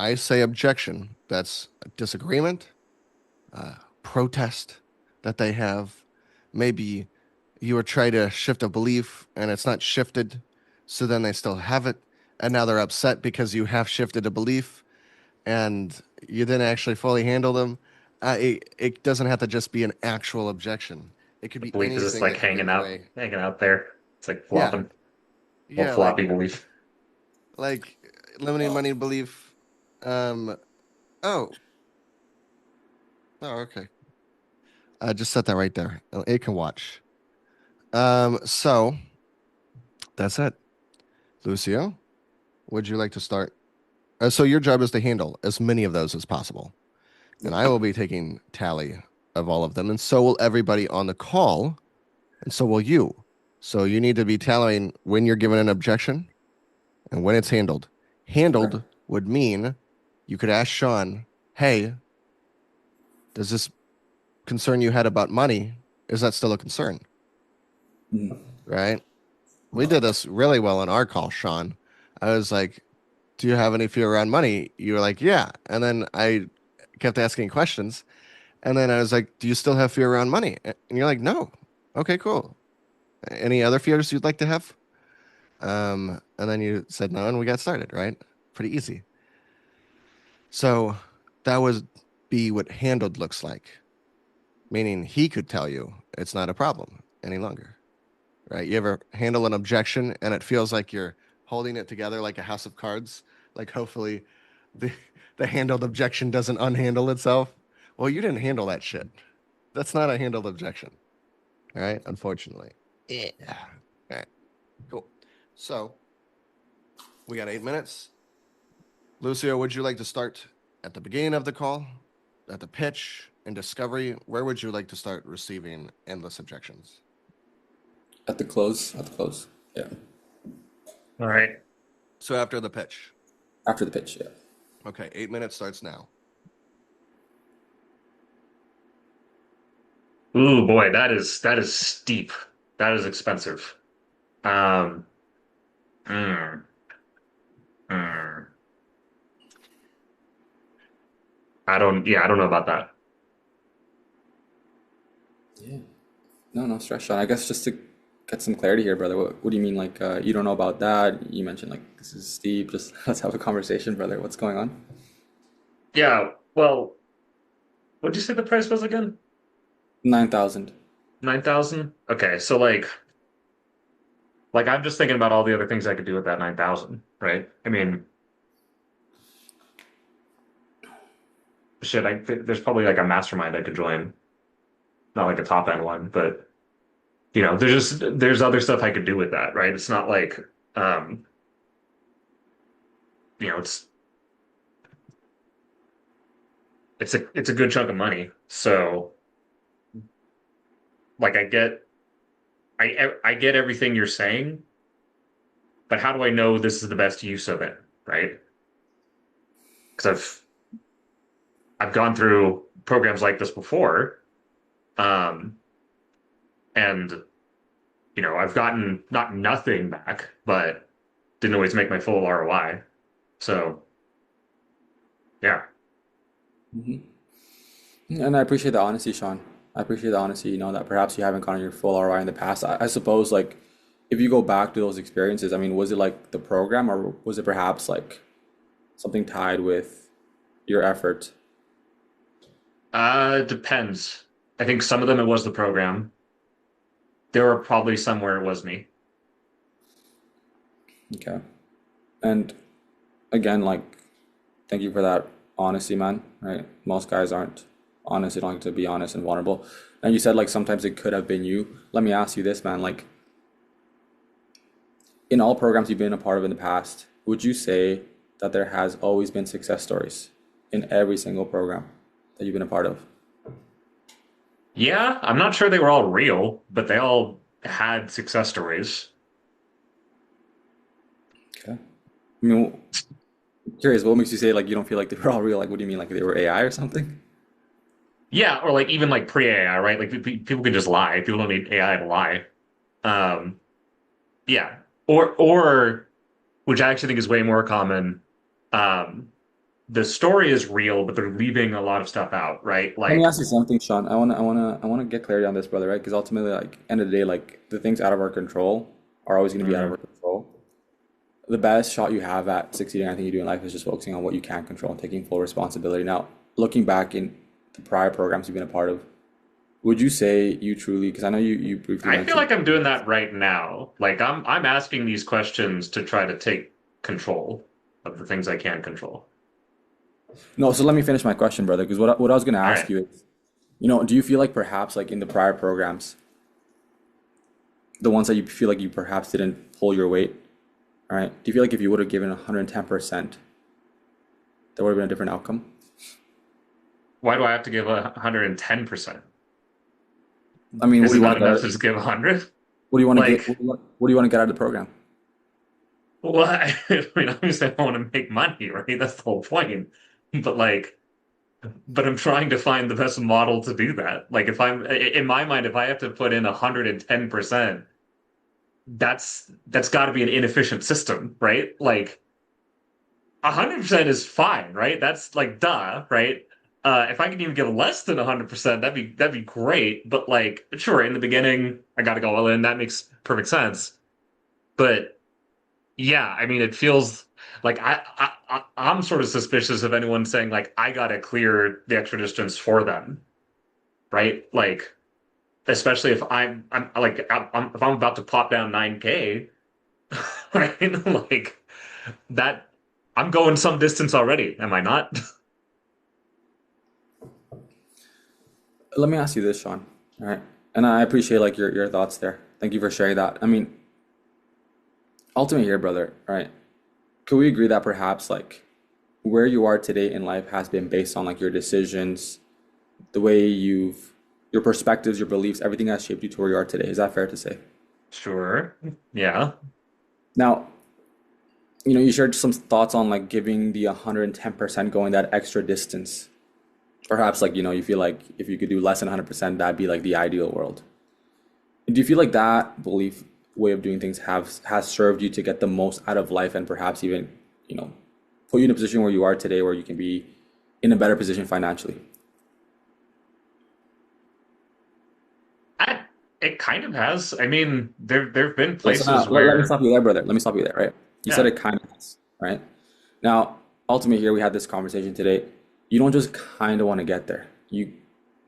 I say objection, that's a disagreement, protest that they have. Maybe you were trying to shift a belief and it's not shifted, so then they still have it, and now they're upset because you have shifted a belief and you didn't actually fully handle them. It doesn't have to just be an actual objection. It could The be belief is just anything like that could get in the way. hanging out there. It's like Yeah, flopping, little yeah, floppy belief. like limiting money belief. Um, oh, oh, okay. Just set that right there. It can watch. So that's it. Lucio, would you like to start? So your job is to handle as many of those as possible, and I will be taking tally of all of them, and so will everybody on the call, and so will you. So you need to be tallying when you're given an objection and when it's handled. Okay. Handled would mean you could ask Sean, "Hey, does this concern you had about money, is that still a concern?" Mm. Right? We did this really well on our call, Sean. I was like, "Do you have any fear around money?" You were like, "Yeah." And then I kept asking questions. And then I was like, "Do you still have fear around money?" And you're like, "No." Okay, cool. Any other fears you'd like to have? And then you said no, and we got started, right? Pretty easy. So that would be what handled looks like, meaning he could tell you it's not a problem any longer, right? You ever handle an objection and it feels like you're holding it together like a house of cards? Like hopefully the the handled objection doesn't unhandle itself. Well, you didn't handle that shit. That's not a handled objection. All right, unfortunately. Yeah. All right, cool. So we got 8 minutes. Lucio, would you like to start at the beginning of the call, at the pitch, and discovery? Where would you like to start receiving endless objections? At the close. At the close. Yeah. All right. So after the pitch. After the pitch. Yeah. Okay, 8 minutes starts now. Ooh, boy, that is steep. That is expensive. Um, mm, mm. I don't know about that. Yeah. No, no stress, Sean. I guess just to get some clarity here, brother. What do you mean? Like, you don't know about that? You mentioned like this is steep. Just let's have a conversation, brother. What's going on? Yeah, well, what'd you say the price was again? 9,000. 9,000? Okay, so like I'm just thinking about all the other things I could do with that 9,000, right? I mean, shit, there's probably like a mastermind I could join, not like a top end one, but there's other stuff I could do with that, right? It's not like um, you know, it's a good chunk of money. So like I get everything you're saying, but how do I know this is the best use of it, right? Because I've gone through programs like this before, um, and I've gotten not nothing back, but didn't always make my full ROI. So yeah. Hmm. And I appreciate the honesty, Sean. I appreciate the honesty. You know that perhaps you haven't gotten your full ROI in the past. I suppose like if you go back to those experiences, I mean, was it like the program, or was it perhaps like something tied with your effort? Depends. I think some of them it was the program. There were probably some where it was me. Okay. And again, like, thank you for that honesty, man. Right? Most guys aren't honest. They don't like to be honest and vulnerable. And you said like sometimes it could have been you. Let me ask you this, man. Like, in all programs you've been a part of in the past, would you say that there has always been success stories in every single program that you've been a part of? Yeah, I'm not sure they were all real, but they all had success stories. Okay. I mean, curious, what makes you say like you don't feel like they were all real? Like, what do you mean? Like they were AI or something? Yeah, or like even like pre-AI, right? Like people can just lie. People don't need AI to lie. Um, yeah, or which I actually think is way more common. Um, the story is real, but they're leaving a lot of stuff out, right? Let me Like, ask you something, Sean. I wanna get clarity on this, brother, right? Because ultimately, like, end of the day, like, the things out of our control are always going to be out of mhm. our control. The best shot you have at succeeding in anything you do in life is just focusing on what you can control and taking full responsibility. Now, looking back in the prior programs you've been a part of, would you say you truly, because I know you briefly I feel mentioned, like I'm doing that right now. Like I'm asking these questions to try to take control of the things I can control. no, so let me finish my question, brother, because what I was going to All ask right. you is, do you feel like perhaps like in the prior programs, the ones that you feel like you perhaps didn't pull your weight, all right? Do you feel like if you would have given 110%, there would have been a different outcome? Why do I have to give 110%? I mean, what Is do it you want not to get enough out, to just give 100? what do you want to get, Like, what do you want to get out of the program? well, I mean, obviously I want to make money, right? That's the whole point. But like, but I'm trying to find the best model to do that. Like, if I'm in my mind, if I have to put in 110%, that's got to be an inefficient system, right? Like, 100% is fine, right? That's like duh, right? If I can even give less than 100%, that'd be great. But like, sure, in the beginning, I got to go all in. That makes perfect sense. But yeah, I mean, it feels like I'm sort of suspicious of anyone saying like I got to clear the extra distance for them, right? Like, especially if I'm like if I'm about to pop down 9K, right? Like that, I'm going some distance already, am I not? Let me ask you this, Sean. All right. And I appreciate like your thoughts there. Thank you for sharing that. I mean, ultimately here, brother, all right? Could we agree that perhaps like where you are today in life has been based on like your decisions, the way your perspectives, your beliefs, everything has shaped you to where you are today. Is that fair to say? Sure. Yeah. Now, you shared some thoughts on like giving the 110% going that extra distance. Perhaps like, you feel like if you could do less than 100%, that'd be like the ideal world. Do you feel like that belief way of doing things has served you to get the most out of life and perhaps even, you know, put you in a position where you are today where you can be in a better position financially? I, it kind of has. I mean, there've been So now places let me where, stop you there, brother. Let me stop you there, right? You said yeah, it kind of has, right? Now, ultimately here we had this conversation today. You don't just kind of want to get there. You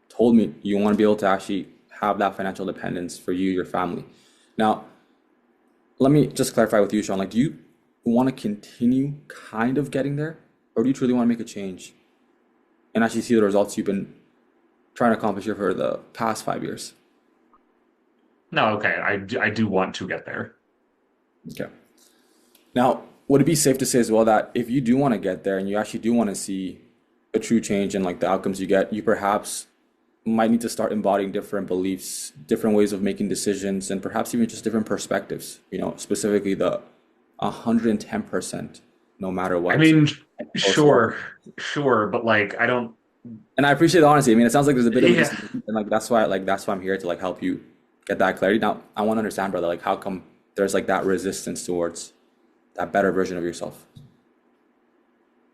told me you want to be able to actually have that financial dependence for you, your family. Now, let me just clarify with you, Sean. Like, do you want to continue kind of getting there, or do you truly want to make a change and actually see the results you've been trying to accomplish here for the past 5 years? no, okay, I do want to get there. Okay. Now, would it be safe to say as well that if you do want to get there and you actually do want to see a true change in like the outcomes you get, you perhaps might need to start embodying different beliefs, different ways of making decisions, and perhaps even just different perspectives, specifically the 110% no matter I what, mean, opposed to the sure, sure, but like, I don't, And I appreciate the honesty. I mean, it sounds like there's a bit of a yeah. disagreement, and like that's why I'm here to like help you get that clarity. Now, I want to understand, brother, like how come there's like that resistance towards that better version of yourself?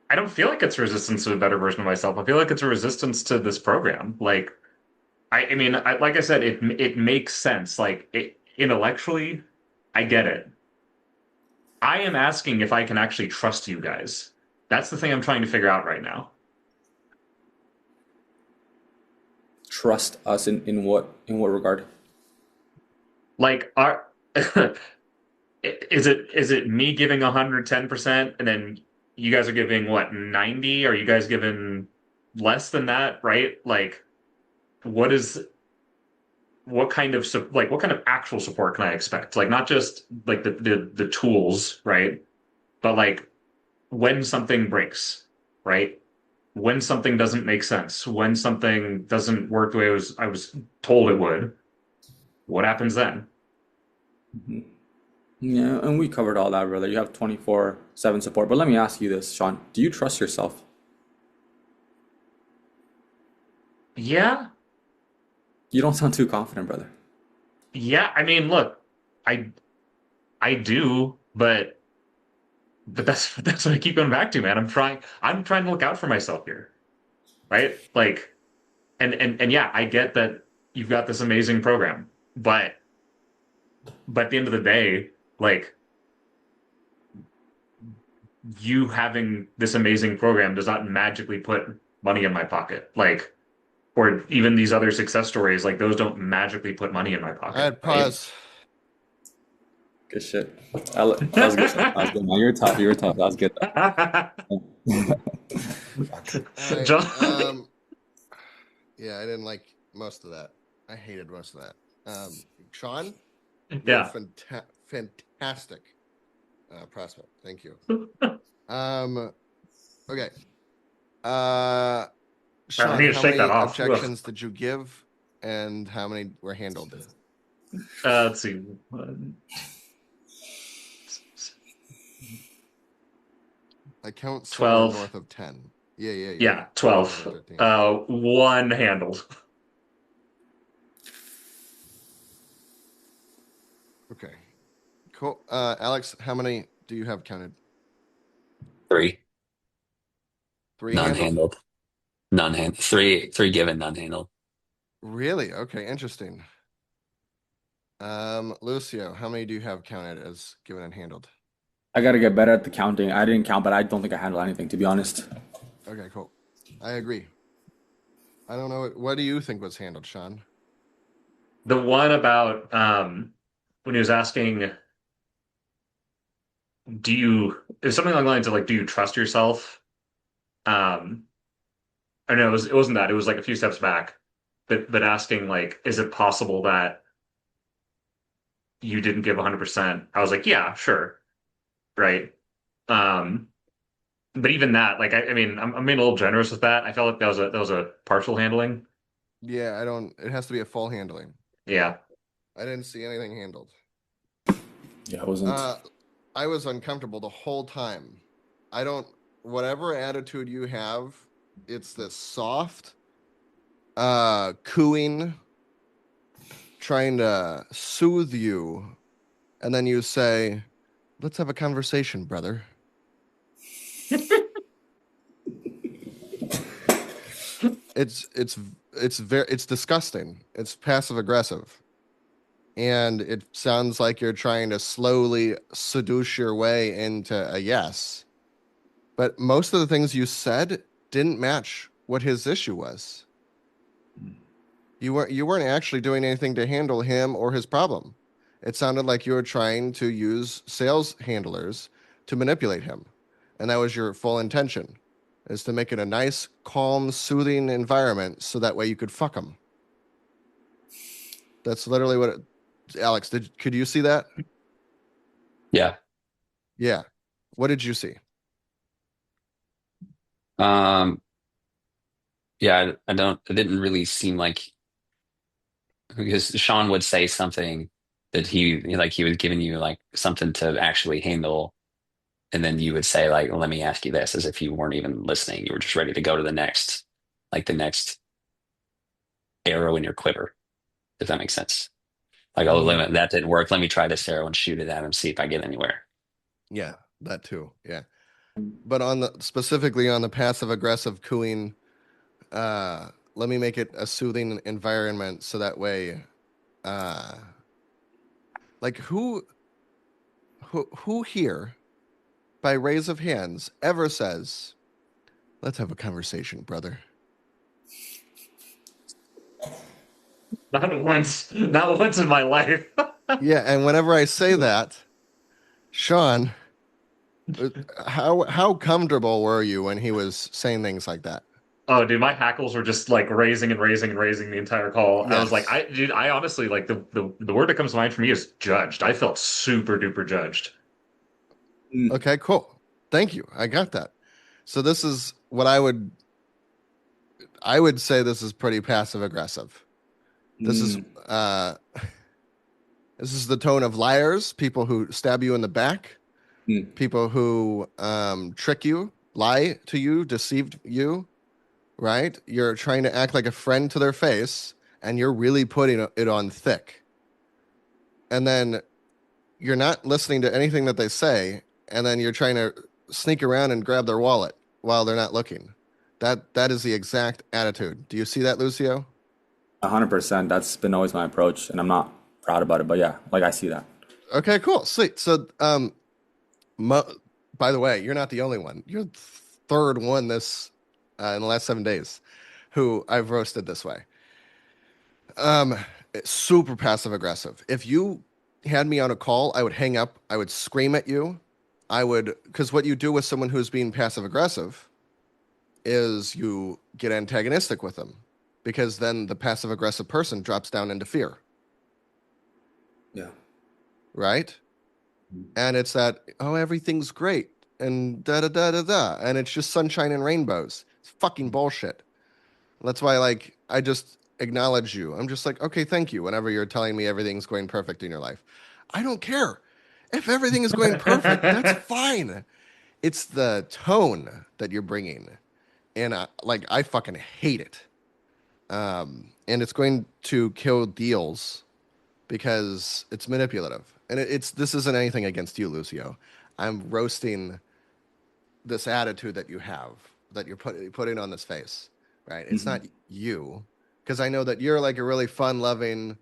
I don't feel like it's resistance to a better version of myself. I feel like it's a resistance to this program. Like, I mean, like I said, it makes sense. Like, intellectually, I get it. I am asking if I can actually trust you guys. That's the thing I'm trying to figure out right now. Trust us in what regard? Like, are is it me giving 110% and then you guys are giving what, 90? Are you guys giving less than that, right? Like, what is what kind of actual support can I expect? Like, not just like the tools, right? But like when something breaks, right? When something doesn't make sense, when something doesn't work the way I was told it would, what happens then? Mhm. Yeah, and we covered all that, brother. You have 24/7 support. But let me ask you this, Sean. Do you trust yourself? Yeah, You don't sound too confident, brother. yeah. I mean, look, I I do, but but that's what I keep going back to, man. I'm trying to look out for myself here, right? Like, and yeah, I get that you've got this amazing program, but at the end of the day, like you having this amazing program does not magically put money in my pocket. Like, or even these other success stories, like those don't magically put money in my I pocket, had right? pause. Good shit. That was good. That was good, man. You're tough. You're tough. That was good. All right. John, Yeah, I didn't like most of that. I hated most of that. Sean, you're a yeah. fantastic prospect. Thank you. Um, okay. Uh, I Sean, need to how shake that many off. Ugh. objections did you give, and how many were handled? Let's see. I count somewhere 12. north of 10. Yeah, yeah, yeah. Yeah, 12 or 12. 13. One handled. Okay. Cool. Alex, how many do you have counted? Three, Three none handled? handled. None hand three given, none handled. Really? Okay, interesting. Lucio, how many do you have counted as given and handled? I gotta get better at the counting. I didn't count, but I don't think I handled anything, to be honest. Okay, cool. I agree. I don't know. What do you think was handled, Sean? The one about when he was asking, it was something along the lines of like, do you trust yourself? Um, I know it wasn't that. It was like a few steps back, but asking like, is it possible that you didn't give 100%? I was like, yeah, sure, right. Um, but even that, like, I mean, I'm being a little generous with that. I felt like that was a partial handling. Yeah, I don't. It has to be a full handling. Yeah. I didn't see anything handled. Yeah, it wasn't. Uh, I was uncomfortable the whole time. I don't. Whatever attitude you have, it's this soft, cooing, trying to soothe you, and then you say, "Let's have a conversation, brother." It's it's disgusting. It's passive aggressive. And it sounds like you're trying to slowly seduce your way into a yes. But most of the things you said didn't match what his issue was. You weren't actually doing anything to handle him or his problem. It sounded like you were trying to use sales handlers to manipulate him. And that was your full intention, is to make it a nice, calm, soothing environment so that way you could fuck him. That's literally what it, Alex, could you see that? Yeah. Yeah. What did you see? Um, yeah, I don't it didn't really seem like because Sean would say something that he was giving you like something to actually handle, and then you would say like, well, let me ask you this, as if you weren't even listening. You were just ready to go to the next arrow in your quiver, if that makes sense. Like, oh, Mm-hmm. that didn't work. Let me try this arrow and shoot it at him, see if I get anywhere. Yeah, that too. Yeah. But on the specifically on the passive aggressive cooing, let me make it a soothing environment so that way uh like who here by raise of hands ever says, "Let's have a conversation, brother." Not once in my life. Yeah, and whenever I say that, Sean, uh, how comfortable were you when he was saying things like that? Oh, dude, my hackles were just like raising and raising and raising the entire call. I was like, Yes. dude, I honestly like the word that comes to mind for me is judged. I felt super duper judged. Mm, Okay, cool. Thank you. I got that. So this is what I would say this is pretty passive aggressive. This is mm, uh this is the tone of liars, people who stab you in the back, mm. people who trick you, lie to you, deceived you, right? You're trying to act like a friend to their face and you're really putting it on thick. And then you're not listening to anything that they say and then you're trying to sneak around and grab their wallet while they're not looking. That is the exact attitude. Do you see that, Lucio? 100%. That's been always my approach, and I'm not proud about it, but yeah, like I see that. Okay, cool, sweet. So, mo by the way, you're not the only one. You're the third one this in the last 7 days who I've roasted this way. Um, it's super passive aggressive. If you had me on a call, I would hang up. I would scream at you. I would, because what you do with someone who's being passive aggressive is you get antagonistic with them, because then the passive aggressive person drops down into fear, Yeah. right? And it's that, oh, everything's great and da da da da da, and it's just sunshine and rainbows. It's fucking bullshit. That's why, like, I just acknowledge you. I'm just like, okay, thank you. Whenever you're telling me everything's going perfect in your life, I don't care. If everything is going perfect, that's fine. It's the tone that you're bringing, and I fucking hate it. And it's going to kill deals because it's manipulative. And it's this isn't anything against you, Lucio. I'm roasting this attitude that you have, that you're putting on this face, right? It's Hmm. not you, because I know that you're like a really fun loving,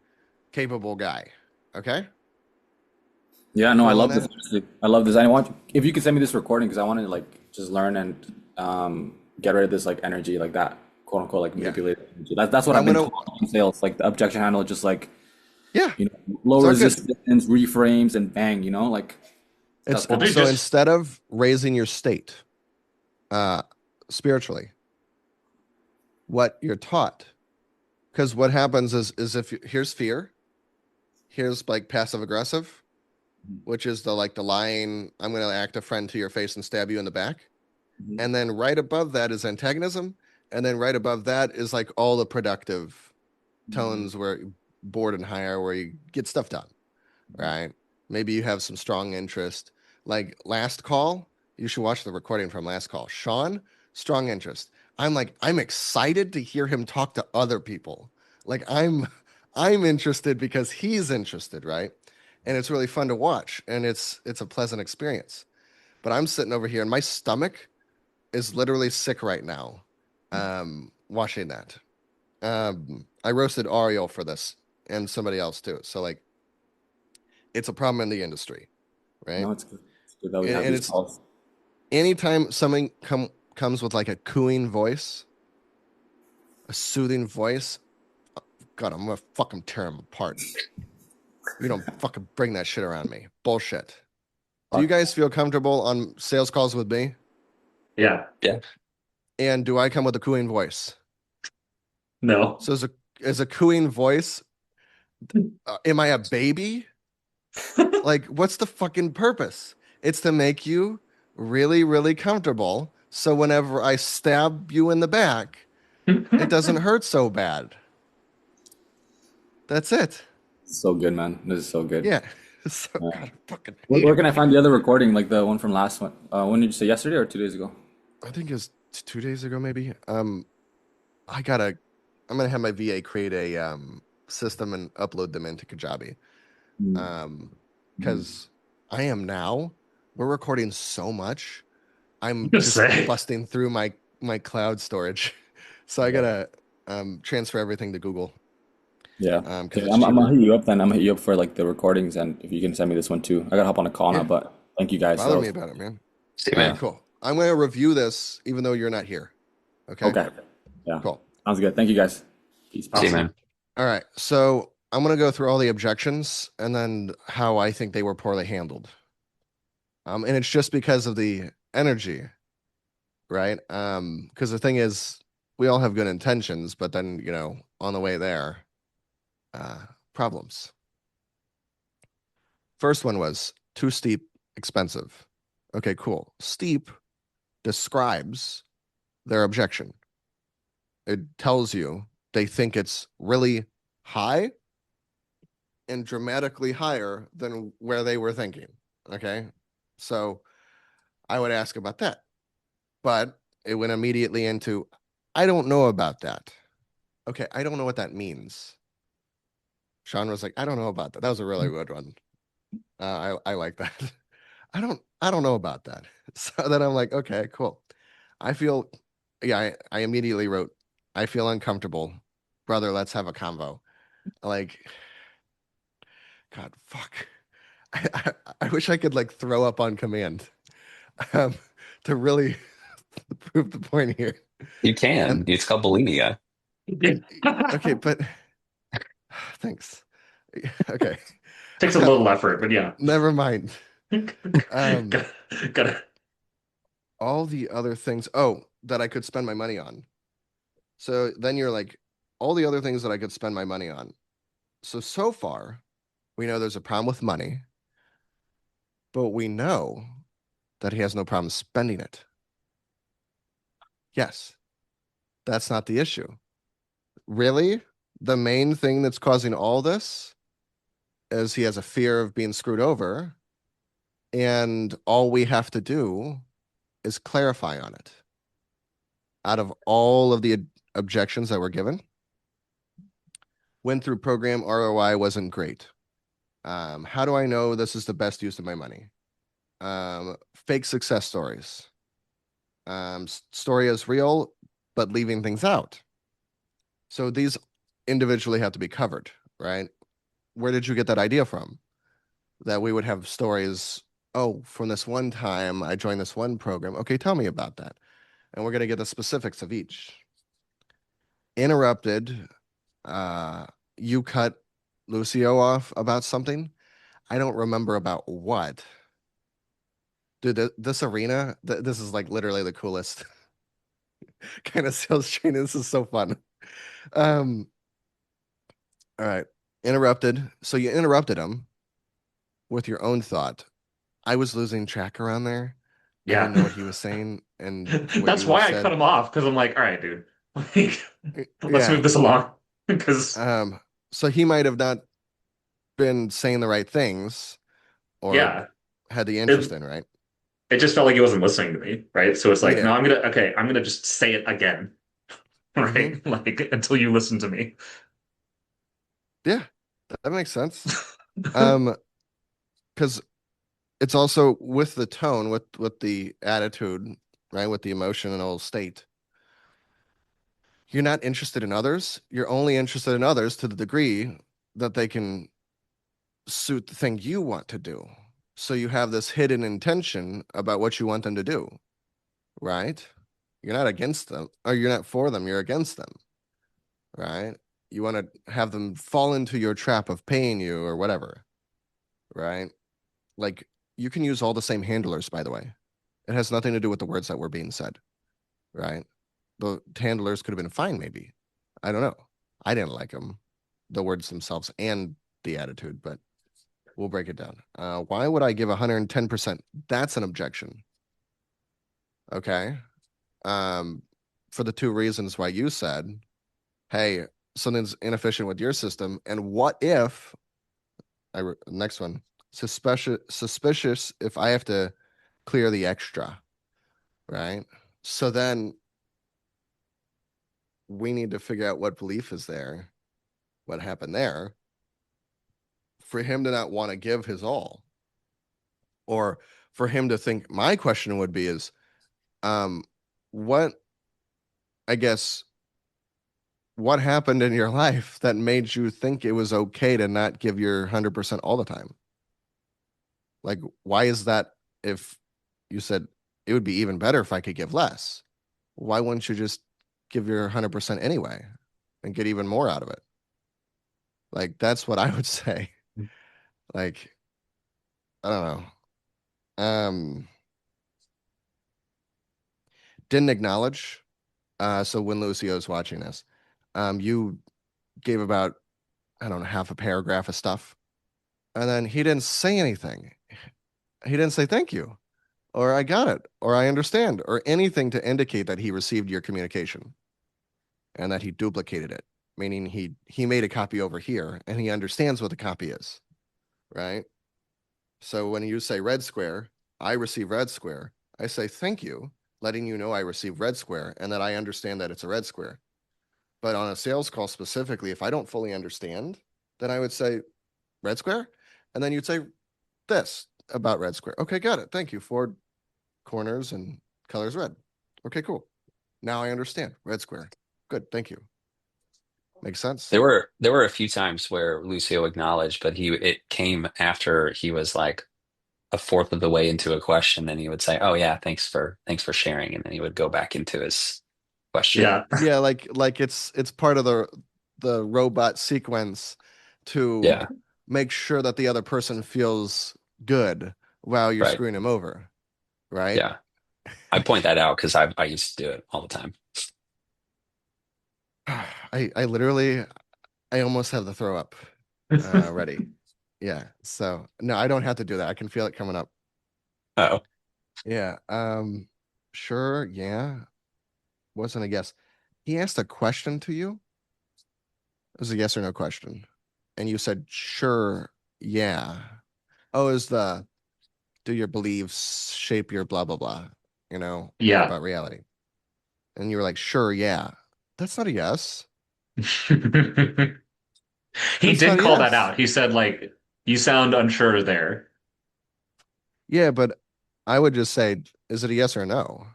capable guy. Okay, Yeah, you no, I cool on love this. that? Honestly. I love this. I want if you could send me this recording because I want to like just learn and get rid of this like energy, like that quote unquote like Yeah, manipulated energy. That's what I've I'm been gonna. taught in sales, like the objection handle, just like Yeah, low it's all good. resistance, reframes, and bang. Like It's that's Well, kind of dude, so just instead of raising your state, uh, spiritually, what you're taught, because what happens is if here's fear, here's like passive aggressive, which is the like the lying, I'm gonna act a friend to your face and stab you in the back. Mhm. And then right above that is antagonism. And then right above that is like all the productive Mhm. tones where bored and higher, where you get stuff done, right? Maybe you have some strong interest. Like last call, you should watch the recording from last call. Sean, strong interest. I'm like, I'm excited to hear him talk to other people. Like I'm interested because he's interested, right? And it's really fun to watch, and it's a pleasant experience. But I'm sitting over here and my stomach is literally sick right now. Watching that. I roasted Ariel for this and somebody else too. So like it's a problem in the industry, right? No, it's good. It's good that we have And these it's calls. anytime something comes with like a cooing voice, a soothing voice, God, I'm gonna fucking tear him apart. You don't fucking bring that shit around me. Bullshit. Do you Fuck. guys feel comfortable on sales calls with me? yeah, Yeah. And do I come with a cooing voice? no. So as a cooing voice, am I a baby? Like, what's the fucking purpose? It's to make you really, really comfortable. So whenever I stab you in the back, it doesn't hurt so bad. That's it. So good, man. This is so good. Yeah. So Yeah. God, I fucking hate Where it. can I find the other recording, like the one from last one? When did you say yesterday or 2 days ago? I think it's 2 days ago, maybe. I gotta. I'm gonna have my VA create a system and upload them into Kajabi. Um, Mhm. because I am now. We're recording so much. I'm Just just say. busting through my cloud storage. So I Yeah. gotta transfer everything to Google Yeah. because Okay, it's I'm gonna cheaper. hit you up then. I'm gonna hit you up for like the recordings and if you can send me this one too. I gotta hop on a call now, Yeah, but thank you guys. That bother me was about it, man. See you, All right, man. cool. I'm gonna review this even though you're not here. Okay, okay. Yeah. cool. Sounds good. Thank you guys. Peace, See you, peace. Awesome. man. All right, so I'm gonna go through all the objections and then how I think they were poorly handled. And it's just because of the energy, right? Because the thing is, we all have good intentions, but then on the way there, uh, problems. First one was too steep, expensive. Okay, cool. Steep describes their objection. It tells you they think it's really high and dramatically higher than where they were thinking. Okay. So I would ask about that. But it went immediately into, I don't know about that. Okay. I don't know what that means. Sean was like, I don't know about that. That was a really good one. I like that. I don't know about that. So then I'm like, okay, cool. I feel, yeah, I immediately wrote, I feel uncomfortable. Brother, let's have a convo. Like, God, fuck. I wish I could like throw up on command um, to really prove the point here. You And can. It's called bulimia. okay, but thanks. Okay, Takes a little effort, but yeah. never mind. Um, gotta, gotta, all the other things, oh, that I could spend my money on. So then you're like, all the other things that I could spend my money on. So far, we know there's a problem with money, but we know that he has no problem spending it. Yes, that's not the issue. Really? The main thing that's causing all this is he has a fear of being screwed over, and all we have to do is clarify on it. Out of all of the objections that were given, went through program ROI wasn't great. How do I know this is the best use of my money? Fake success stories. Story is real, but leaving things out. So these individually have to be covered, right? Where did you get that idea from? That we would have stories, oh, from this one time I joined this one program. Okay, tell me about that. And we're going to get the specifics of each. Interrupted, you cut Lucio off about something. I don't remember about what. Dude, this arena, this is like literally the coolest kind of sales training. This is so fun. Um, all right. Interrupted. So you interrupted him with your own thought. I was losing track around there. I yeah. didn't know what he was saying and what That's you why I cut said. him off because I'm like, all right, dude, like, let's Yeah. move this along. Because So he might have not been saying the right things or yeah, had the interest it in, right? it just felt like he wasn't listening to me, right? So it's like, no, Yeah. I'm gonna just say it again, Mm-hmm. right? Like until you listen to me. Yeah, that makes sense. Um, because it's also with the tone, with the attitude, right? With the emotional state. You're not interested in others. You're only interested in others to the degree that they can suit the thing you want to do. So you have this hidden intention about what you want them to do, right? You're not against them, or you're not for them, you're against them, right? You want to have them fall into your trap of paying you or whatever, right? Like you can use all the same handlers, by the way. It has nothing to do with the words that were being said, right? The handlers could have been fine, maybe. I don't know. I didn't like them, the words themselves and the attitude, but we'll break it down. Why would I give 110%? That's an objection. Okay. Um, for the two reasons why you said, hey, something's inefficient with your system. And what if, next one, suspicious if I have to clear the extra, right? So then we need to figure out what belief is there, what happened there, for him to not want to give his all, or for him to think. My question would be is, um, what I guess what happened in your life that made you think it was okay to not give your 100% all the time? Like, why is that? If you said it would be even better if I could give less, why wouldn't you just give your 100% anyway and get even more out of it? Like, that's what I would say. Like, I don't know. Didn't acknowledge. So when Lucio's watching this, you gave about, I don't know, half a paragraph of stuff. And then he didn't say anything. He didn't say thank you, or I got it, or I understand, or anything to indicate that he received your communication and that he duplicated it, meaning he made a copy over here and he understands what the copy is, right? So when you say red square, I receive red square. I say thank you, letting you know I received red square and that I understand that it's a red square. But on a sales call specifically, if I don't fully understand, then I would say red square, and then you'd say this. about red square. Okay, got it. Thank you. Four corners and colors red. Okay, cool. Now I understand. Red square. Good. Thank you. Makes sense. There were a few times where Lucio acknowledged, but he it came after he was like a fourth of the way into a question, and he would say, "Oh yeah, thanks for sharing," and then he would go back into his question. Yeah. Yeah, like it's part of the robot sequence to Yeah, make sure that the other person feels good while you're right. screwing him over, right? Yeah, I point that out because I used to do it all the time. I literally I almost have the throw up ready. Yeah. So no, I don't have to do that. I can feel it coming up. Oh, Yeah. Sure, yeah. Wasn't a guess. He asked a question to you. It was a yes or no question. And you said, sure, yeah. Oh, is the do your beliefs shape your blah blah blah, Yeah. about reality. And you were like, sure, yeah. That's not a yes. He That's did not a call that yes. out. He said, like, you sound unsure there. Yeah, but I would just say, is it a yes or a no?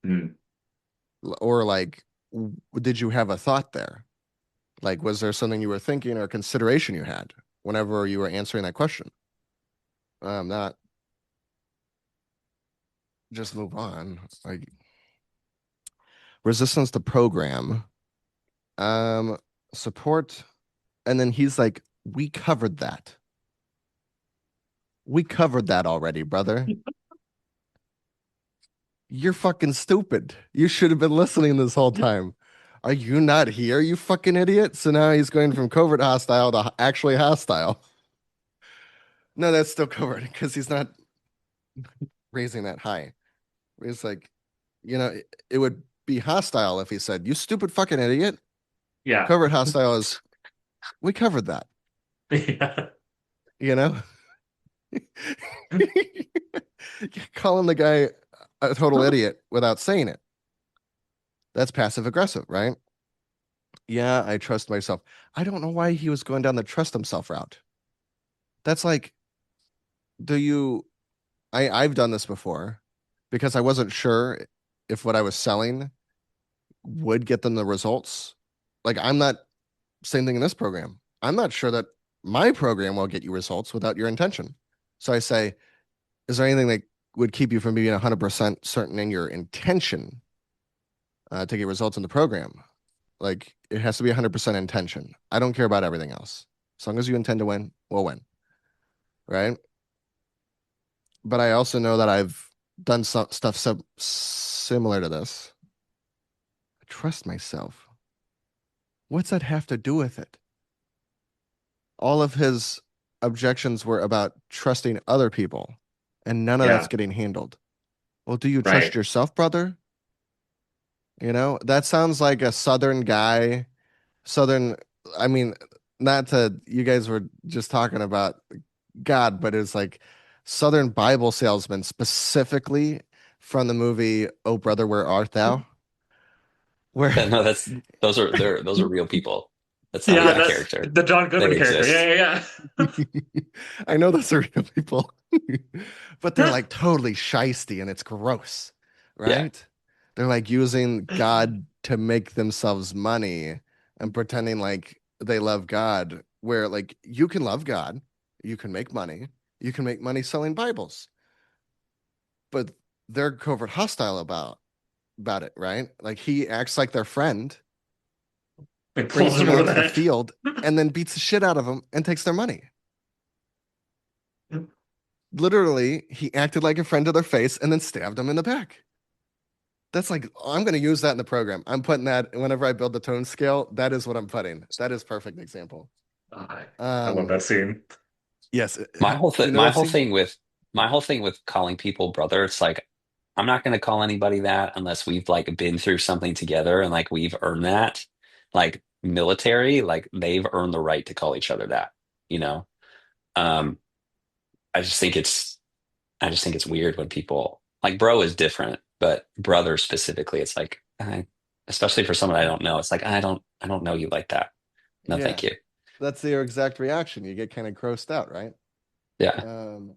Hmm. Or like, did you have a thought there? Like, was there something you were thinking or consideration you had whenever you were answering that question? Not just move on. Like resistance to program, um, support, and then he's like, "We covered that. We covered that already, brother. You're fucking stupid. You should have been listening this whole time. Are you not here, you fucking idiot?" So now he's going from covert hostile to actually hostile. No, that's still covert because he's not raising that high. It's like, it would be hostile if he said, "You stupid fucking idiot." Yeah. Covert hostile is, we covered that, Yeah. you know? Calling the guy a total idiot without saying it. That's passive aggressive, right? Yeah, I trust myself. I don't know why he was going down the trust himself route. That's like, do you I've done this before because I wasn't sure if what I was selling would get them the results. Like I'm not same thing in this program. I'm not sure that my program will get you results without your intention. So I say, is there anything that would keep you from being 100% certain in your intention to get results in the program? Like it has to be 100% intention. I don't care about everything else. As long as you intend to win, we'll win. Right. But I also know that I've done some stuff similar to this. I trust myself. What's that have to do with it? All of his objections were about trusting other people, and none of that's Yeah. getting handled. Well, do you trust Right. yourself, brother? That sounds like a Southern guy. Southern, I mean, not to, you guys were just talking about God, but it's like Southern Bible salesman, specifically from the movie Oh Brother, Where Art Thou? Where Yeah, no, those are real people. That's not Yeah, a that yes, the John they Goodman character. exist. Yeah, I know those are real people, but they're yeah, like totally shisty and it's gross, Yeah. right? They're like using God to make themselves money and pretending like they love God, where like you can love God, you can make money selling Bibles, but they're covert hostile about it, right? Like he acts like their friend, it brings pulls them him over the onto the head. field, and then beats the shit out of them and takes their money. Literally, he acted like a friend to their face and then stabbed them in the back. That's like, I'm going to use that in the program. I'm putting that whenever I build the tone scale. That is what I'm putting. That is perfect example. I love Um, that scene. yes. My whole Do you thing, know my that whole scene? thing with my whole thing with calling people brother, it's like I'm not going to call anybody that unless we've like been through something together and like we've earned that. Like military, like they've earned the right to call each other that, you know? Um, I just think it's I just think it's weird when people like bro is different, but brother specifically, it's like especially for someone I don't know, it's like I don't know you like that. No, Yeah. thank you. That's their exact reaction. You get kind of grossed out, right? Yeah. Um,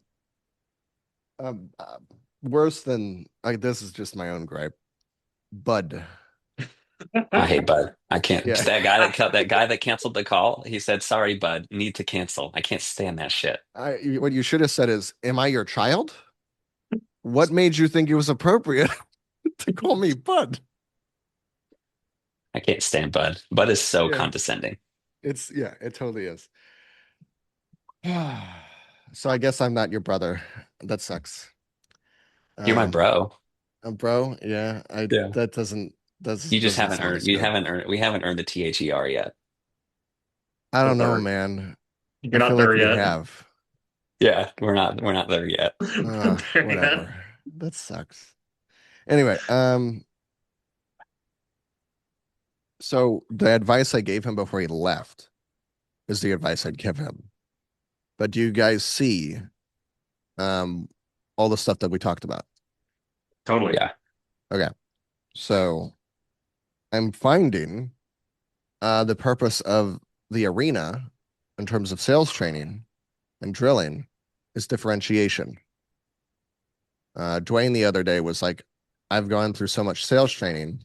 Um, uh, worse than like this is just my own gripe. Bud. I hate Bud. I can't. Yeah. That guy that canceled the call. He said, "Sorry, Bud, need to cancel." I can't stand that shit. What you should have said is, "Am I your child? What made you think it was appropriate to call me Bud?" I can't stand Bud. Bud is so Yeah. condescending. Yeah, it totally is. So I guess I'm not your brother. That sucks. You're my Um, bro. bro, yeah, I Yeah. that doesn't You just doesn't haven't sound earned. as You good. haven't earned. We haven't earned the THER yet. I The don't know, third. man. You're I not feel like there we yet. have. Yeah, we're not there yet. We're not there yet. Whatever. That sucks. Anyway, so the advice I gave him before he left is the advice I'd give him. But do you guys see um all the stuff that we talked about? Totally. Yeah. Okay. So I'm finding the purpose of the arena in terms of sales training and drilling is differentiation. Dwayne the other day was like, I've gone through so much sales training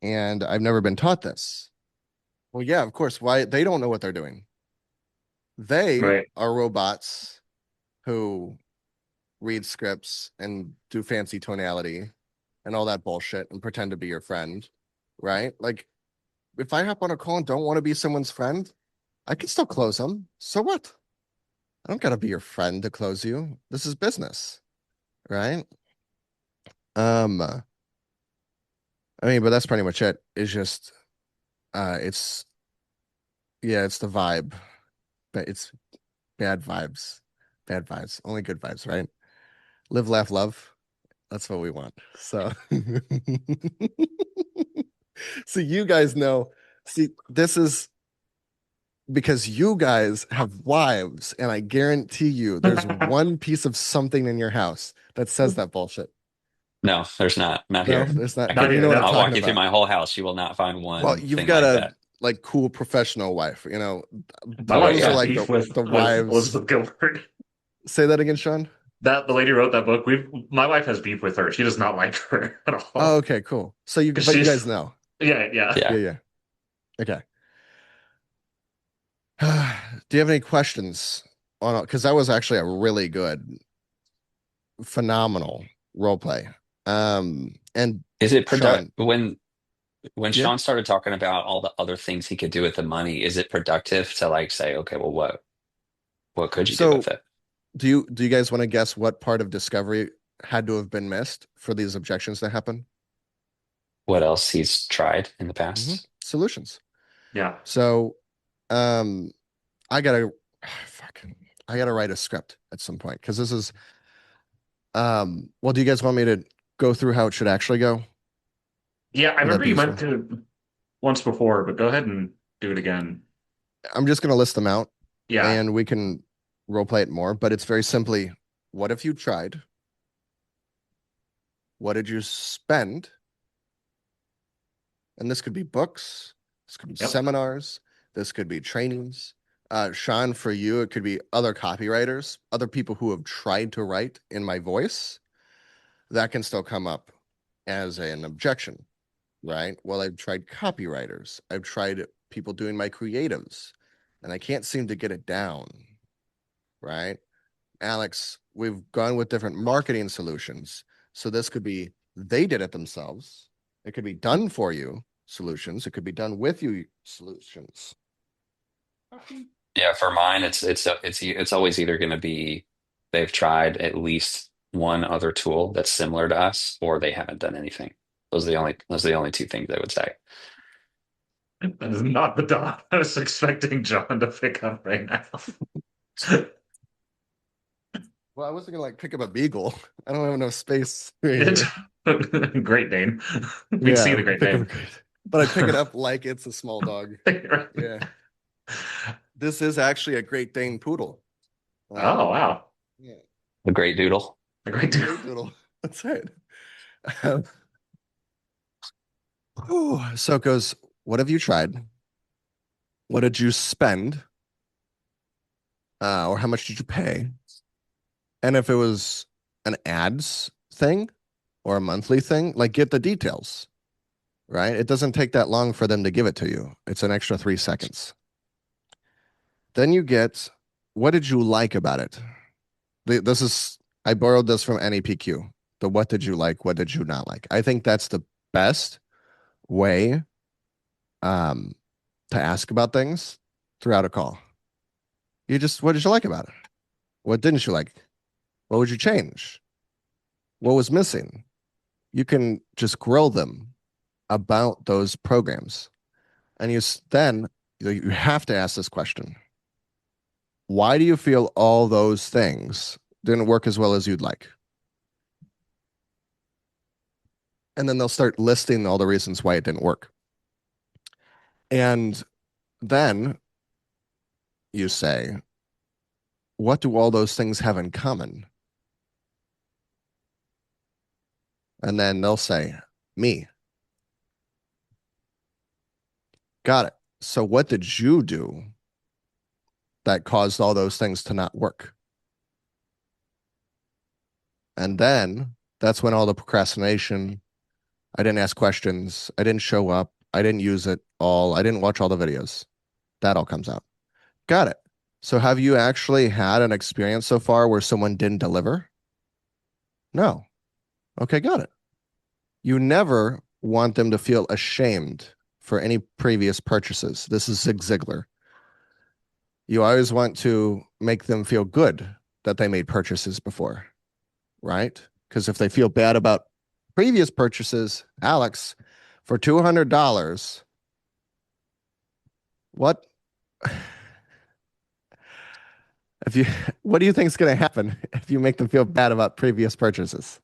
and I've never been taught this. Well, yeah, of course. Why? They don't know what they're doing. They Right. are robots who read scripts and do fancy tonality and all that bullshit and pretend to be your friend, right? Like, if I hop on a call and don't want to be someone's friend, I can still close them. So what? I don't got to be your friend to close you. This is business, right? Um, I mean, but that's pretty much it. It's just, it's yeah, it's the vibe, but it's bad vibes, bad vibes. Only good vibes, right? Live, laugh, love. That's what we want. So, so you guys know. See, this is because you guys have wives, and I guarantee you, there's one piece of something in your house that says that bullshit. No, there's not. Not No, here. there's not. I Then Not you could. know here. what I'm No. I'll talking walk you through about. my whole house. You will not find Well, one you've thing got like a that. like cool professional wife. You know, My Oh wife those are has yeah. like beef the with wives. Elizabeth Gilbert. Say that again, Sean. That the lady who wrote that book. My wife has beef with her. She does not like her at Oh, all. okay, cool. So you, Because but you she's guys know. yeah. Yeah, Yeah. yeah. Okay. Do you have any questions on? Because that was actually a really good, phenomenal role play. And Is it Sean, when yeah. Sean started talking about all the other things he could do with the money, is it productive to like say, okay, well, what could you do with So it? do you guys want to guess what part of discovery had to have been missed for these objections to happen? What else he's tried in the Mhm. past? Solutions. Yeah. So, um, I gotta fucking I gotta write a script at some point because this is well, do you guys want me to go through how it should actually go? Yeah, I Would that remember be you meant useful? to once before, but go ahead and do it again. I'm just gonna list them out Yeah. and we can role play it more, but it's very simply, what if you tried? What did you spend? And this could be books, this could be Yep. seminars, this could be trainings. Sean, for you, it could be other copywriters, other people who have tried to write in my voice. That can still come up as an objection, right? Well, I've tried copywriters, I've tried people doing my creatives, and I can't seem to get it down, right? Alex, we've gone with different marketing solutions. So this could be they did it themselves. It could be done for you solutions. It could be done with you solutions. Yeah, for mine, it's always either going to be they've tried at least one other tool that's similar to us, or they haven't done anything. Those are the only two things I would say. That is not the dot I was expecting John to pick up right now. Well, I wasn't gonna like pick up a beagle. I don't have enough space right It's here. Great Dane. We'd see Yeah, the Great pick up a Dane. great. But I pick it up like it's a small dog. Yeah. This is actually a Great Dane poodle. Oh, Um, wow. yeah, A great doodle. A great a dude. great doodle. That's right. So it goes, what have you tried? What did you spend? Or how much did you pay? And if it was an ads thing or a monthly thing, like get the details, right? It doesn't take that long for them to give it to you. It's an extra 3 seconds. Then you get, what did you like about it? This is, I borrowed this from NEPQ. The what did you like? What did you not like? I think that's the best way um, to ask about things throughout a call. What did you like about it? What didn't you like? What would you change? What was missing? You can just grill them about those programs. And then you have to ask this question. Why do you feel all those things didn't work as well as you'd like? And then they'll start listing all the reasons why it didn't work. And then you say, what do all those things have in common? And then they'll say, me. Got it. So what did you do that caused all those things to not work? And then that's when all the procrastination, I didn't ask questions, I didn't show up, I didn't use it all, I didn't watch all the videos. That all comes out. Got it. So have you actually had an experience so far where someone didn't deliver? No. Okay, got it. You never want them to feel ashamed for any previous purchases. This is Zig Ziglar. You always want to make them feel good that they made purchases before, right? Because if they feel bad about previous purchases, Alex, for $200, what if you what do you think is going to happen if you make them feel bad about previous purchases?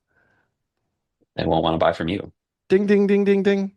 They won't want to buy from you. Ding ding ding ding ding.